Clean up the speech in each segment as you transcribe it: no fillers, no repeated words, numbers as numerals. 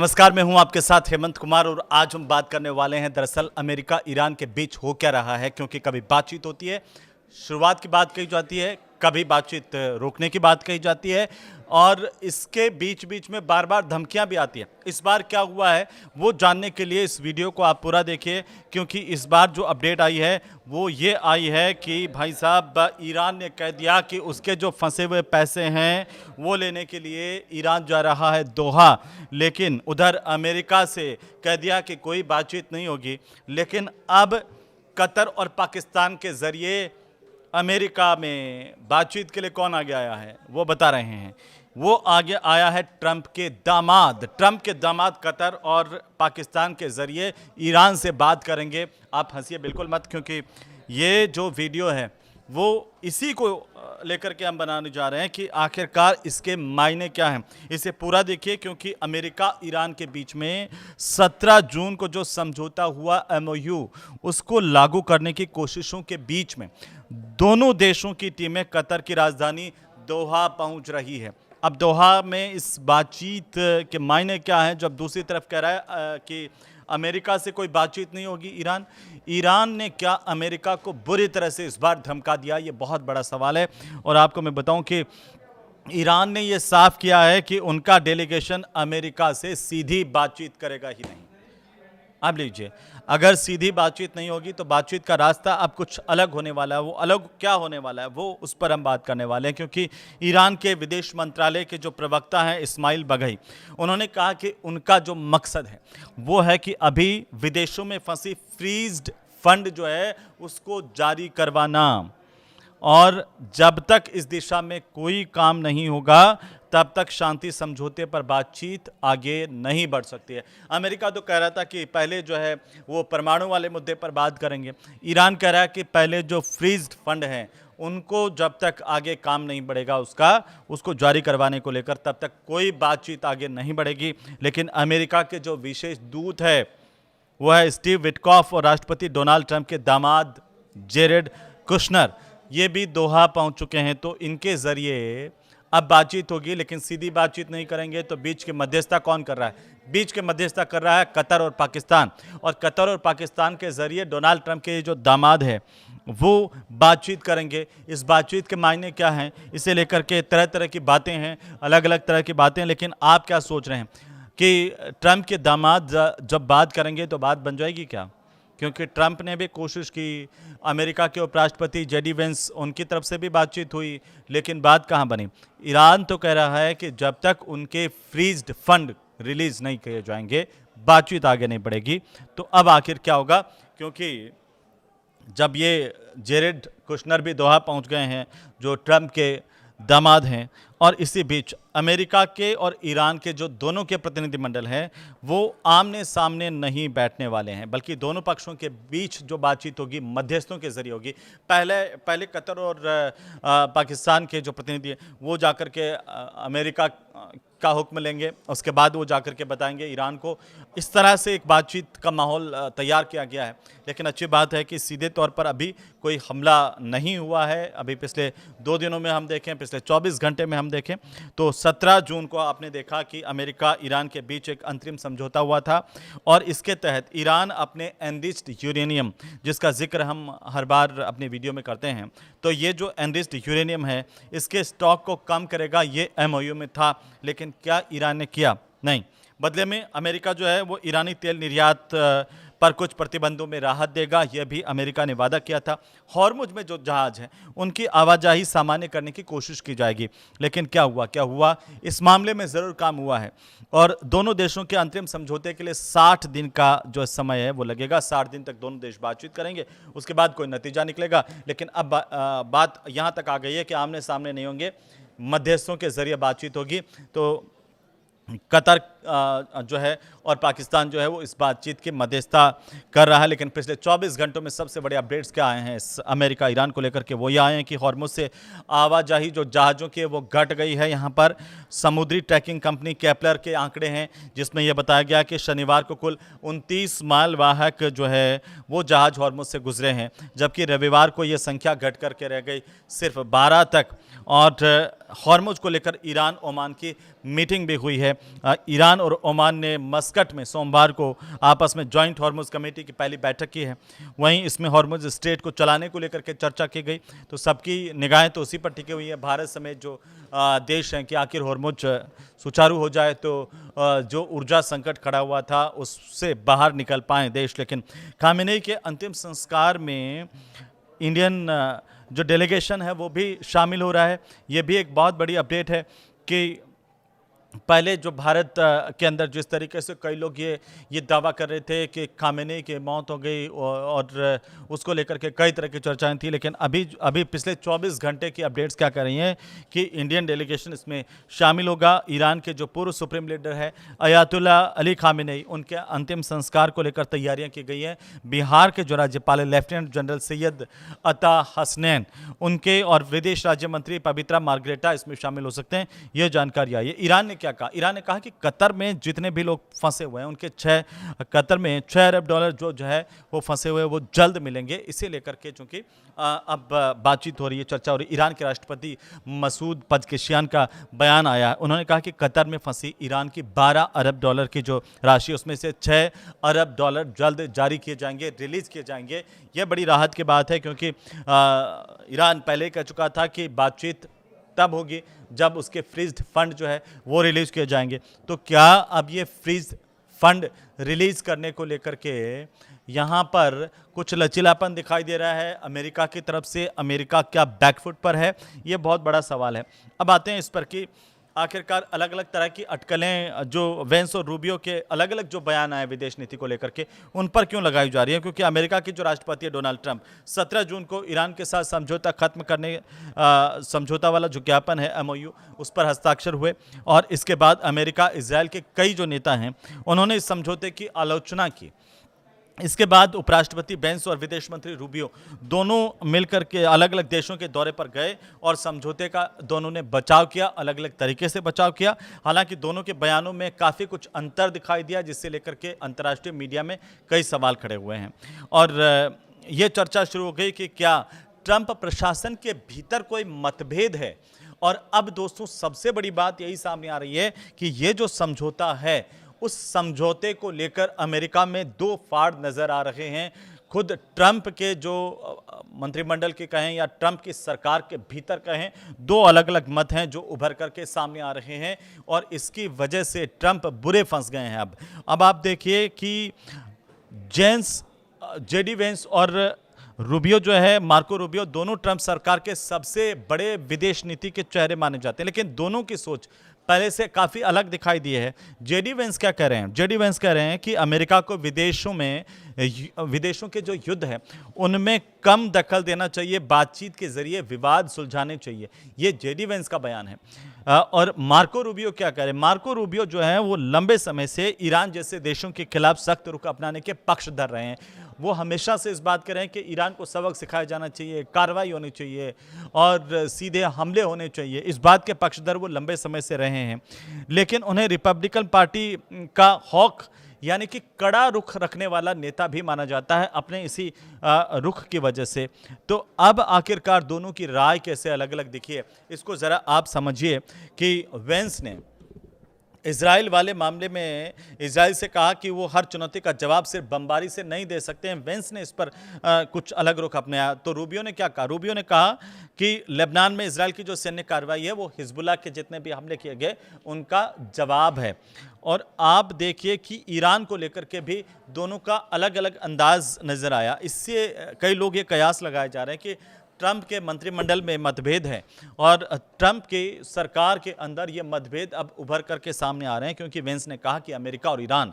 नमस्कार, मैं हूं आपके साथ हेमंत कुमार और आज हम बात करने वाले हैं दरअसल अमेरिका ईरान के बीच हो क्या रहा है। क्योंकि कभी बातचीत होती है, शुरुआत की बात कही जाती है, कभी बातचीत रोकने की बात कही जाती है और इसके बीच बीच में बार बार धमकियां भी आती हैं। इस बार क्या हुआ है वो जानने के लिए इस वीडियो को आप पूरा देखिए, क्योंकि इस बार जो अपडेट आई है वो ये आई है कि भाई साहब ईरान ने कह दिया कि उसके जो फंसे हुए पैसे हैं वो लेने के लिए ईरान जा रहा है दोहा। लेकिन उधर अमेरिका से कह दिया कि कोई बातचीत नहीं होगी। लेकिन अब कतर और पाकिस्तान के ज़रिए अमेरिका में बातचीत के लिए कौन आगे आया है वो बता रहे हैं। वो आगे आया है ट्रंप के दामाद कतर और पाकिस्तान के ज़रिए ईरान से बात करेंगे। आप हंसिए बिल्कुल मत, क्योंकि ये जो वीडियो है वो इसी को लेकर के हम बनाने जा रहे हैं कि आखिरकार इसके मायने क्या हैं। इसे पूरा देखिए, क्योंकि अमेरिका ईरान के बीच में 17 जून को जो समझौता हुआ MOU, उसको लागू करने की कोशिशों के बीच में दोनों देशों की टीमें कतर की राजधानी दोहा पहुंच रही है। अब दोहा में इस बातचीत के मायने क्या हैं, जब दूसरी तरफ कह रहा है कि अमेरिका से कोई बातचीत नहीं होगी। ईरान ने क्या अमेरिका को बुरी तरह से इस बार धमका दिया, ये बहुत बड़ा सवाल है। और आपको मैं बताऊं कि ईरान ने ये साफ किया है कि उनका डेलीगेशन अमेरिका से सीधी बातचीत करेगा ही नहीं। आप लीजिए, अगर सीधी बातचीत नहीं होगी तो बातचीत का रास्ता अब कुछ अलग होने वाला है। वो अलग क्या होने वाला है वो उस पर हम बात करने वाले हैं, क्योंकि ईरान के विदेश मंत्रालय के जो प्रवक्ता हैं इस्माइल बघई, उन्होंने कहा कि उनका जो मकसद है वो है कि अभी विदेशों में फंसी फ्रीज्ड फंड जो है उसको जारी करवाना, और जब तक इस दिशा में कोई काम नहीं होगा तब तक शांति समझौते पर बातचीत आगे नहीं बढ़ सकती है। अमेरिका तो कह रहा था कि पहले जो है वो परमाणु वाले मुद्दे पर बात करेंगे। ईरान कह रहा है कि पहले जो फ्रीज्ड फंड हैं उनको जब तक आगे काम नहीं बढ़ेगा उसको जारी करवाने को लेकर तब तक कोई बातचीत आगे नहीं बढ़ेगी। लेकिन अमेरिका के जो विशेष दूत है वो है स्टीव विटकॉफ और राष्ट्रपति डोनाल्ड ट्रंप के दामाद जेरेड कुशनर, ये भी दोहा पहुंच चुके हैं। तो इनके ज़रिए अब बातचीत होगी, लेकिन सीधी बातचीत नहीं करेंगे। तो बीच के मध्यस्थता कौन कर रहा है? बीच के मध्यस्थता कर रहा है कतर और पाकिस्तान। और कतर और पाकिस्तान के ज़रिए डोनाल्ड ट्रंप के जो दामाद है वो बातचीत करेंगे। इस बातचीत के मायने क्या हैं, इसे लेकर के तरह तरह की बातें हैं, अलग अलग तरह की बातें। लेकिन आप क्या सोच रहे हैं कि ट्रंप के दामाद जब बात करेंगे तो बात बन जाएगी क्या? क्योंकि ट्रंप ने भी कोशिश की, अमेरिका के उपराष्ट्रपति JD वेंस, उनकी तरफ से भी बातचीत हुई, लेकिन बात कहाँ बनी? ईरान तो कह रहा है कि जब तक उनके फ्रीज्ड फंड रिलीज नहीं किए जाएंगे बातचीत आगे नहीं बढ़ेगी। तो अब आखिर क्या होगा? क्योंकि जब ये जेरेड कुशनर भी दोहा पहुंच गए हैं जो ट्रंप के दामाद हैं, और इसी बीच अमेरिका के और ईरान के जो दोनों के प्रतिनिधिमंडल हैं वो आमने सामने नहीं बैठने वाले हैं, बल्कि दोनों पक्षों के बीच जो बातचीत होगी मध्यस्थों के जरिए होगी। पहले कतर और पाकिस्तान के जो प्रतिनिधि हैं वो जाकर के अमेरिका का हुक्म लेंगे, उसके बाद वो जाकर के बताएंगे ईरान को। इस तरह से एक बातचीत का माहौल तैयार किया गया है। लेकिन अच्छी बात है कि सीधे तौर पर अभी कोई हमला नहीं हुआ है। अभी पिछले 2 दिनों में हम देखें, पिछले 24 घंटे में हम देखें तो 17 जून को आपने देखा कि अमेरिका ईरान के बीच एक अंतरिम समझौता हुआ था, और इसके तहत ईरान अपने एनरिच्ड यूरेनियम, जिसका जिक्र हम हर बार अपनी वीडियो में करते हैं, तो ये जो एनरिच्ड यूरेनियम है इसके स्टॉक को कम करेगा, ये MOU में था। लेकिन क्या ईरान ने किया? नहीं। बदले में अमेरिका जो है वो ईरानी तेल निर्यात पर कुछ प्रतिबंधों में राहत देगा, यह भी अमेरिका ने वादा किया था। हॉर्मुज में जो जहाज हैं उनकी आवाजाही सामान्य करने की कोशिश की जाएगी। लेकिन क्या हुआ? इस मामले में ज़रूर काम हुआ है, और दोनों देशों के अंतरिम समझौते के लिए 60 दिन का जो समय है वो लगेगा। 60 दिन तक दोनों देश बातचीत करेंगे, उसके बाद कोई नतीजा निकलेगा। लेकिन अब बात यहाँ तक आ गई है कि आमने सामने नहीं होंगे, मध्यस्थों के जरिए बातचीत होगी। तो कतर जो है और पाकिस्तान जो है वो इस बातचीत की मध्यस्थता कर रहा है। लेकिन पिछले 24 घंटों में सबसे बड़े अपडेट्स क्या आए हैं अमेरिका ईरान को लेकर के? वो ये आए हैं कि हॉर्मुज से आवाजाही जो जहाज़ों की है वो घट गई है। यहाँ पर समुद्री ट्रैकिंग कंपनी केपलर के आंकड़े हैं, जिसमें यह बताया गया कि शनिवार को कुल 29 मालवाहक जो है वो जहाज़ हॉर्मुज से गुजरे हैं, जबकि रविवार को यह संख्या घट करके रह गई सिर्फ 12 तक। और हॉर्मुज को लेकर ईरान ओमान की मीटिंग भी हुई है। ईरान और ओमान ने मस्कट में सोमवार को आपस में जॉइंट हॉर्मुज कमेटी की पहली बैठक की है। वहीं इसमें हॉर्मुज स्ट्रेट को चलाने को लेकर के चर्चा की गई। तो सबकी निगाहें तो उसी पर टिकी हुई है, भारत समेत जो देश हैं, कि आखिर हॉर्मुज सुचारू हो जाए तो जो ऊर्जा संकट खड़ा हुआ था उससे बाहर निकल पाएँ देश। लेकिन खामेनेई के अंतिम संस्कार में इंडियन जो डेलीगेशन है वो भी शामिल हो रहा है। ये भी एक बहुत बड़ी अपडेट है कि पहले जो भारत के अंदर जिस तरीके से कई लोग ये दावा कर रहे थे कि खामेनेई की मौत हो गई और उसको लेकर के कई तरह की चर्चाएं थी, लेकिन अभी पिछले 24 घंटे की अपडेट्स क्या कर रही हैं कि इंडियन डेलीगेशन इसमें शामिल होगा। ईरान के जो पूर्व सुप्रीम लीडर है अयातुल्ला अली खामेनेई, उनके अंतिम संस्कार को लेकर तैयारियां की गई हैं। बिहार के जो राज्यपाल है लेफ्टिनेंट जनरल सैयद अता हसनैन, उनके और विदेश राज्य मंत्री पवित्रा मार्ग्रेटा इसमें शामिल हो सकते हैं, ये जानकारी आई है। ईरान ने क्या कहा? ईरान ने कहा कि कतर में जितने भी लोग फंसे हुए हैं उनके कतर में $6 अरब जो है वो फंसे हुए हैं, वो जल्द मिलेंगे। इसे लेकर के चूंकि अब बातचीत हो रही है, चर्चा हो रही है। ईरान के राष्ट्रपति मसूद पज़ेश्कियान का बयान आया है। उन्होंने कहा कि कतर में फंसी ईरान की $12 अरब की जो राशि, उसमें से $6 अरब जल्द जारी किए जाएंगे, रिलीज किए जाएंगे। यह बड़ी राहत की बात है, क्योंकि ईरान पहले कह चुका था कि बातचीत तब होगी जब उसके फ्रीज्ड फंड जो है वो रिलीज किए जाएंगे। तो क्या अब ये फ्रीज फंड रिलीज करने को लेकर के यहाँ पर कुछ लचीलापन दिखाई दे रहा है अमेरिका की तरफ से? अमेरिका क्या बैकफुट पर है? ये बहुत बड़ा सवाल है। अब आते हैं इस पर कि आखिरकार अलग अलग तरह की अटकलें जो वेंस और रूबियो के अलग अलग जो बयान आए विदेश नीति को लेकर के, उन पर क्यों लगाई जा रही है? क्योंकि अमेरिका के जो राष्ट्रपति है डोनाल्ड ट्रंप 17 जून को ईरान के साथ समझौता खत्म करने समझौता वाला जो ज्ञापन है MOU, उस पर हस्ताक्षर हुए। और इसके बाद अमेरिका इजराइल के कई जो नेता हैं उन्होंने इस समझौते की आलोचना की। इसके बाद उपराष्ट्रपति बेंस और विदेश मंत्री रूबियो दोनों मिलकर के अलग अलग देशों के दौरे पर गए और समझौते का दोनों ने बचाव किया, अलग अलग तरीके से बचाव किया। हालांकि दोनों के बयानों में काफ़ी कुछ अंतर दिखाई दिया, जिससे लेकर के अंतर्राष्ट्रीय मीडिया में कई सवाल खड़े हुए हैं। और ये चर्चा शुरू हो गई कि क्या ट्रंप प्रशासन के भीतर कोई मतभेद है। और अब दोस्तों सबसे बड़ी बात यही सामने आ रही है कि ये जो समझौता है, उस समझौते को लेकर अमेरिका में दो फाड़ नजर आ रहे हैं। खुद ट्रंप के जो मंत्रिमंडल के कहें या ट्रंप की सरकार के भीतर कहें, दो अलग अलग मत हैं जो उभर करके सामने आ रहे हैं और इसकी वजह से ट्रंप बुरे फंस गए हैं। अब आप देखिए कि जेडी वेंस और रूबियो जो है, मार्को रूबियो, दोनों ट्रंप सरकार के सबसे बड़े विदेश नीति के चेहरे माने जाते हैं, लेकिन दोनों की सोच पहले से काफ़ी अलग दिखाई दी है। जेडी वेंस क्या कह रहे हैं? जेडी वेंस कह रहे हैं कि अमेरिका को विदेशों के जो युद्ध है उनमें कम दखल देना चाहिए, बातचीत के जरिए विवाद सुलझाने चाहिए। ये जेडी वेंस का बयान है। और मार्को रूबियो क्या कह रहे हैं? मार्को रूबियो जो है वो लंबे समय से ईरान जैसे देशों के खिलाफ सख्त रुख अपनाने के पक्ष धर रहे हैं। वो हमेशा से इस बात कर रहे हैं कि ईरान को सबक सिखाया जाना चाहिए, कार्रवाई होनी चाहिए और सीधे हमले होने चाहिए। इस बात के पक्षधर वो लंबे समय से रहे हैं, लेकिन उन्हें रिपब्लिकन पार्टी का हॉक यानी कि कड़ा रुख रखने वाला नेता भी माना जाता है अपने इसी रुख की वजह से। तो अब आखिरकार दोनों की राय कैसे अलग अलग दिखी है, इसको ज़रा आप समझिए कि वेंस ने इजराइल वाले मामले में इजराइल से कहा कि वो हर चुनौती का जवाब सिर्फ बमबारी से नहीं दे सकते हैं। वेंस ने इस पर कुछ अलग रुख अपनाया। तो रूबियो ने क्या कहा? रूबियो ने कहा कि लेबनान में इजराइल की जो सैन्य कार्रवाई है वो हिजबुल्लाह के जितने भी हमले किए गए उनका जवाब है। और आप देखिए कि ईरान को लेकर के भी दोनों का अलग अलग अंदाज नज़र आया। इससे कई लोग ये कयास लगाए जा रहे हैं कि ट्रंप के मंत्रिमंडल में मतभेद है और ट्रंप की सरकार के अंदर ये मतभेद अब उभर करके सामने आ रहे हैं, क्योंकि वेंस ने कहा कि अमेरिका और ईरान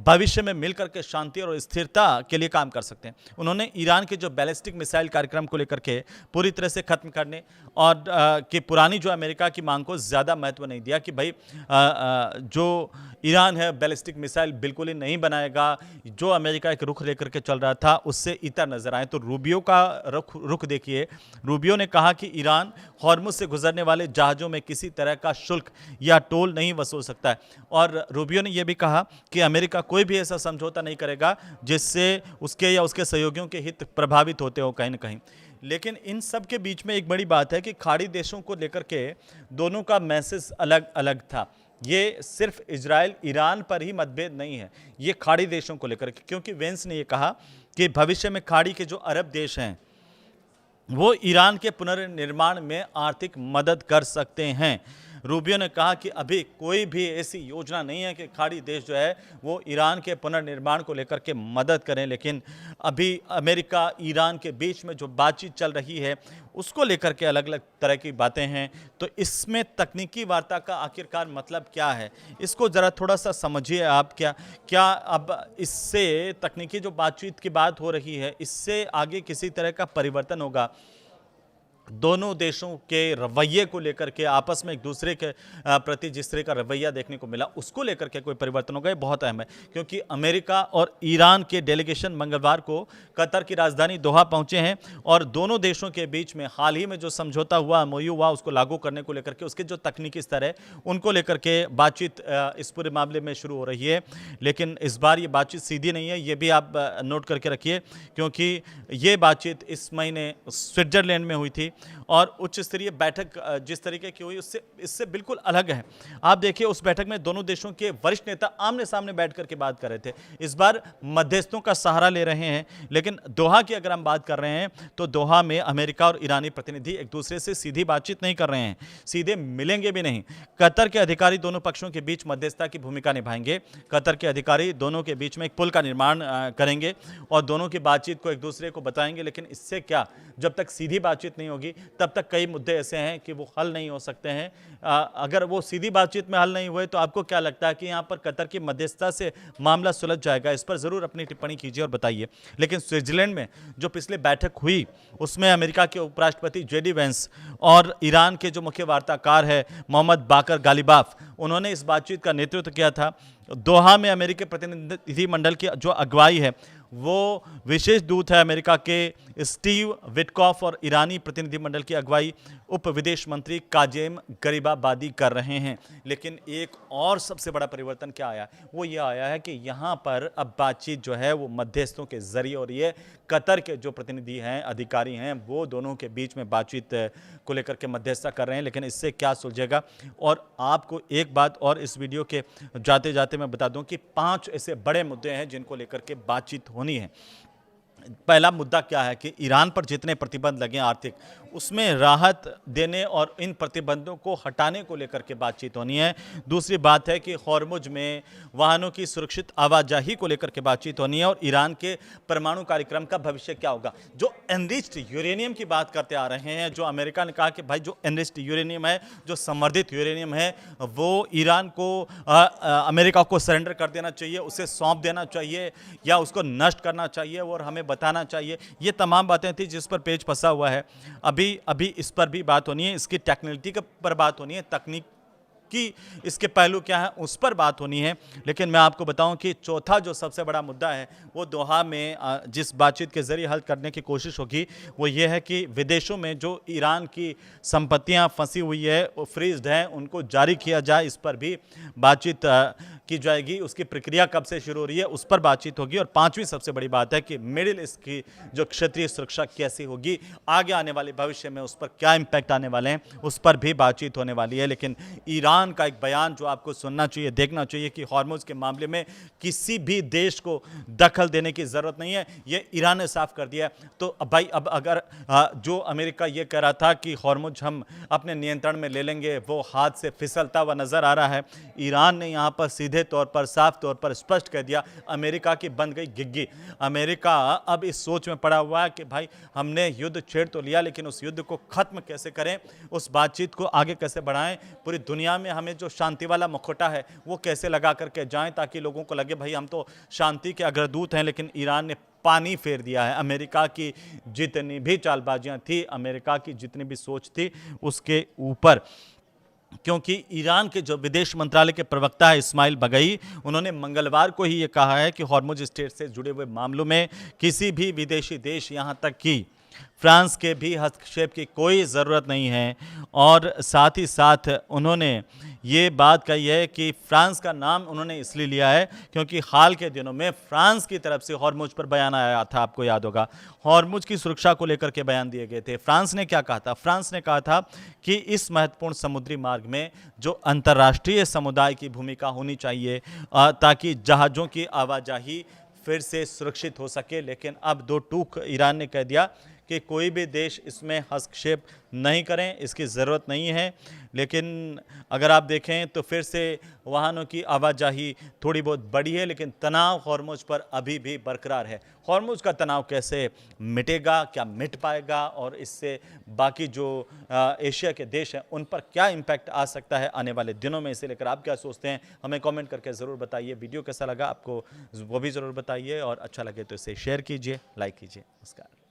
भविष्य में मिलकर के शांति और स्थिरता के लिए काम कर सकते हैं। उन्होंने ईरान के जो बैलिस्टिक मिसाइल कार्यक्रम को लेकर के पूरी तरह से खत्म करने और कि पुरानी जो अमेरिका की मांग को ज़्यादा महत्व नहीं दिया कि भाई जो ईरान है बैलिस्टिक मिसाइल बिल्कुल ही नहीं बनाएगा। जो अमेरिका एक रुख लेकर के चल रहा था उससे इतर नजर आए। तो रूबियो का रुख देखिए। रूबियो ने कहा कि ईरान हॉर्मुज से गुजरने वाले जहाज़ों में किसी तरह का शुल्क या टोल नहीं वसूल सकता है। और रूबियो ने यह भी कहा कि अमेरिका कोई भी ऐसा समझौता नहीं करेगा जिससे उसके या उसके सहयोगियों के हित प्रभावित होते हो कहीं ना कहीं। लेकिन इन सब के बीच में एक बड़ी बात है कि खाड़ी देशों को लेकर के दोनों का मैसेज अलग अलग था। ये सिर्फ इजराइल ईरान पर ही मतभेद नहीं है, ये खाड़ी देशों को लेकर, क्योंकि वेंस ने ये कहा कि भविष्य में खाड़ी के जो अरब देश हैं वो ईरान के पुनर्निर्माण में आर्थिक मदद कर सकते हैं। रूबियो ने कहा कि अभी कोई भी ऐसी योजना नहीं है कि खाड़ी देश जो है वो ईरान के पुनर्निर्माण को लेकर के मदद करें, लेकिन अभी अमेरिका ईरान के बीच में जो बातचीत चल रही है उसको लेकर के अलग अलग तरह की बातें हैं। तो इसमें तकनीकी वार्ता का आखिरकार मतलब क्या है, इसको ज़रा थोड़ा सा समझिए आप। क्या अब इससे तकनीकी जो बातचीत की बात हो रही है इससे आगे किसी तरह का परिवर्तन होगा? दोनों देशों के रवैये को लेकर के, आपस में एक दूसरे के प्रति जिस तरह का रवैया देखने को मिला उसको लेकर के कोई परिवर्तन होगा, ये बहुत अहम है। क्योंकि अमेरिका और ईरान के डेलीगेशन मंगलवार को कतर की राजधानी दोहा पहुंचे हैं और दोनों देशों के बीच में हाल ही में जो समझौता हुआ, एमओयू हुआ, उसको लागू करने को लेकर के उसके जो तकनीकी स्तर है उनको लेकर के बातचीत इस पूरे मामले में शुरू हो रही है। लेकिन इस बार ये बातचीत सीधी नहीं है, ये भी आप नोट करके रखिए, क्योंकि ये बातचीत इस महीने स्विट्जरलैंड में हुई थी और उच्च स्तरीय बैठक जिस तरीके की हुई उससे इससे बिल्कुल अलग है। आप देखिए उस बैठक में दोनों देशों के वरिष्ठ नेता आमने सामने बैठ करके बात कर रहे थे। इस बार मध्यस्थों का सहारा ले रहे हैं, लेकिन दोहा की अगर हम बात कर रहे हैं तो दोहा में अमेरिका और ईरानी प्रतिनिधि एक दूसरे से सीधी बातचीत नहीं कर रहे हैं, सीधे मिलेंगे भी नहीं। कतर के अधिकारी दोनों पक्षों के बीच मध्यस्थता की भूमिका निभाएंगे। कतर के अधिकारी दोनों के बीच में एक पुल का निर्माण करेंगे और दोनों की बातचीत को एक दूसरे को बताएंगे। लेकिन इससे क्या, जब तक सीधी बातचीत नहीं होगी तब तक कई मुद्दे ऐसे हैं कि वो हल नहीं हो सकते हैं। अगर वो सीधी बातचीत में हल नहीं हुए तो आपको क्या लगता है कि यहाँ पर कतर की मध्यस्थता से मामला सुलझ जाएगा? इस पर ज़रूर अपनी टिप्पणी कीजिए और बताइए। लेकिन स्विट्जरलैंड में जो पिछले बैठक हुई उसमें अमेरिका के उपराष्ट्रपति जेडी वेंस और ईरान के जो मुख्य वार्ताकार है मोहम्मद बाकर गालिबाफ, उन्होंने इस बातचीत का नेतृत्व किया था। दोहा में अमेरिकी प्रतिनिधिमंडल की जो अगुवाई है वो विशेष दूत है अमेरिका के स्टीव विटकॉफ और ईरानी प्रतिनिधिमंडल की अगुवाई उप विदेश मंत्री काजेम गरीबाबादी कर रहे हैं। लेकिन एक और सबसे बड़ा परिवर्तन क्या आया, वो ये आया है कि यहाँ पर अब बातचीत जो है वो मध्यस्थों के जरिए हो रही है। कतर के जो प्रतिनिधि हैं, अधिकारी हैं, वो दोनों के बीच में बातचीत को लेकर के मध्यस्थता कर रहे हैं। लेकिन इससे क्या सुलझेगा? और आपको एक बात और इस वीडियो के जाते जाते मैं बता दूं कि 5 ऐसे बड़े मुद्दे हैं जिनको लेकर के बातचीत होनी है। पहला मुद्दा क्या है कि ईरान पर जितने प्रतिबंध लगे आर्थिक, उसमें राहत देने और इन प्रतिबंधों को हटाने को लेकर के बातचीत होनी है। दूसरी बात है कि हॉर्मुज में वाहनों की सुरक्षित आवाजाही को लेकर के बातचीत होनी है और ईरान के परमाणु कार्यक्रम का भविष्य क्या होगा। जो एनरिच्ड यूरेनियम की बात करते आ रहे हैं, जो अमेरिका ने कहा कि भाई जो एनरिच्ड यूरेनियम है, जो संवर्धित यूरेनियम है, वो ईरान को अमेरिका को सरेंडर कर देना चाहिए, उसे सौंप देना चाहिए या उसको नष्ट करना चाहिए और हमें बताना चाहिए। ये तमाम बातें थी जिस पर पेच फंसा हुआ है। अभी इस पर भी बात होनी है, इसकी टेक्निकलिटी पर बात होनी है, तकनीक कि इसके पहलू क्या है उस पर बात होनी है। लेकिन मैं आपको बताऊं कि चौथा जो सबसे बड़ा मुद्दा है वो दोहा में जिस बातचीत के जरिए हल करने की कोशिश होगी वो ये है कि विदेशों में जो ईरान की संपत्तियां फंसी हुई है, वो फ्रीज्ड हैं, उनको जारी किया जाए, इस पर भी बातचीत की जाएगी। उसकी प्रक्रिया कब से शुरू हो रही है उस पर बातचीत होगी। और पांचवी सबसे बड़ी बात है कि मिडिल ईस्ट की जो क्षेत्रीय सुरक्षा कैसी होगी, आगे आने वाले भविष्य में उस पर क्या इम्पैक्ट आने वाले हैं, उस पर भी बातचीत होने वाली है। लेकिन ईरान का एक बयान जो आपको सुनना चाहिए, देखना चाहिए कि हॉर्मुज के मामले में किसी भी देश को दखल देने की जरूरत नहीं है, ये ईरान ने साफ कर दिया है। तो भाई अब अगर जो अमेरिका ये कह रहा था कि हॉर्मुज हम अपने नियंत्रण में ले लेंगे, वो हाथ से फिसलता हुआ नजर आ रहा है। ईरान ने यहाँ पर सीधे तौर पर, साफ तौर पर स्पष्ट कह दिया, अमेरिका की बन गई गिग्गी। अमेरिका अब इस सोच में पड़ा हुआ है कि भाई हमने युद्ध छेड़ तो लिया, लेकिन उस युद्ध को खत्म कैसे करें, उस बातचीत को आगे कैसे बढ़ाएं, पूरी दुनिया में हमें जो शांति वाला मुखौटा है वो कैसे लगा करके जाएं ताकि लोगों को लगे भाई हम तो शांति के अग्रदूत हैं। लेकिन ईरान ने पानी फेर दिया है। अमेरिका की जितनी भी चालबाजियां थी, अमेरिका की जितनी भी सोच थी उसके ऊपर, क्योंकि ईरान के जो विदेश मंत्रालय के प्रवक्ता है इस्माइल बगई, उन्होंने मंगलवार को ही ये कहा है कि हॉर्मुज स्ट्रेट से जुड़े हुए मामलों में किसी भी विदेशी देश, यहाँ तक कि फ्रांस के भी हस्तक्षेप की कोई ज़रूरत नहीं है। और साथ ही साथ उन्होंने ये बात कही है कि फ्रांस का नाम उन्होंने इसलिए लिया है क्योंकि हाल के दिनों में फ्रांस की तरफ से हॉर्मुज पर बयान आया था, आपको याद होगा। हॉर्मुज की सुरक्षा को लेकर के बयान दिए गए थे। फ्रांस ने क्या कहा था? फ्रांस ने कहा था कि इस महत्वपूर्ण समुद्री मार्ग में जो अंतर्राष्ट्रीय समुदाय की भूमिका होनी चाहिए ताकि जहाज़ों की आवाजाही फिर से सुरक्षित हो सके। लेकिन अब दो टूक ईरान ने कह दिया कि कोई भी देश इसमें हस्तक्षेप नहीं करें, इसकी ज़रूरत नहीं है। लेकिन अगर आप देखें तो फिर से वाहनों की आवाजाही थोड़ी बहुत बढ़ी है, लेकिन तनाव हॉर्मुज पर अभी भी बरकरार है। हॉर्मुज का तनाव कैसे मिटेगा, क्या मिट पाएगा, और इससे बाकी जो एशिया के देश हैं उन पर क्या इम्पैक्ट आ सकता है आने वाले दिनों में, इसे लेकर आप क्या सोचते हैं हमें कमेंट करके ज़रूर बताइए। वीडियो कैसा लगा आपको वो भी ज़रूर बताइए, और अच्छा लगे तो इसे शेयर कीजिए, लाइक कीजिए। नमस्कार।